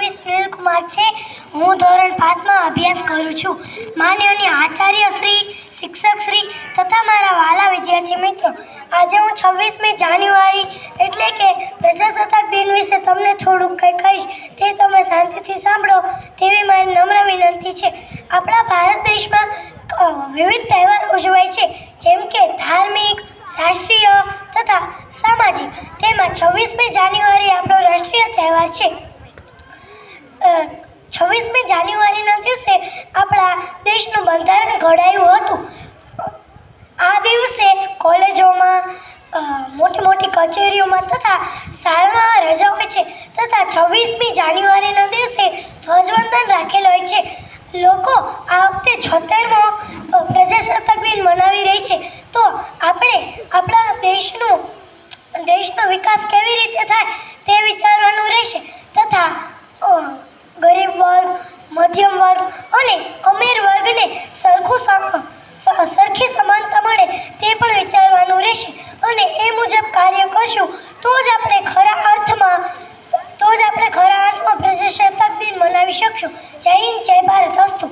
વી સુનિલકુમાર છે। હું ધોરણ 5માં અભ્યાસ કરું છું। માનનીય આચાર્ય શ્રી, શિક્ષક શ્રી તથા મારા વાલા વિદ્યાર્થી મિત્રો, આજે હું 26મી જાન્યુઆરી એટલે કે પ્રજાસત્તાક દિન વિશે તમને થોડુંક કંઈ કહીશ, તે તમે શાંતિથી સાંભળો તેવી મારી નમ્ર વિનંતી છે। આપણા ભારત દેશમાં વિવિધ તહેવાર ઉજવાય છે, જેમ કે ધાર્મિક, રાષ્ટ્રીય તથા સામાજિક। તેમાં 26મી જાન્યુઆરી આપણો રાષ્ટ્રીય તહેવાર છે। 26મી જાન્યુઆરીના દિવસે આપણા દેશનું બંધારણ ઘડાયું હતું। આ દિવસે કોલેજોમાં, મોટી મોટી કચેરીઓમાં તથા શાળામાં રજા હોય છે તથા 26મી જાન્યુઆરીના દિવસે ધ્વજવંદન રાખેલ હોય છે। લોકો આ વખતે 76મો પ્રજાસત્તાક દિન મનાવી રહી છે, તો આપણે આપણા દેશનો વિકાસ કેવી રીતે થાય તે વિચારવાનું રહેશે તથા ગરીબ વર્ગ, મધ્યમ વર્ગ અને અમીર વર્ગને સરખી સમાનતા મળે તે પણ વિચારવાનું રહેશે અને એ મુજબ કાર્ય કરશું તો જ આપણે ખરા અર્થમાં પ્રજાસત્તાક દિન મનાવી શકશું। જય હિન્દ, જય ભારત, અસ્તુ।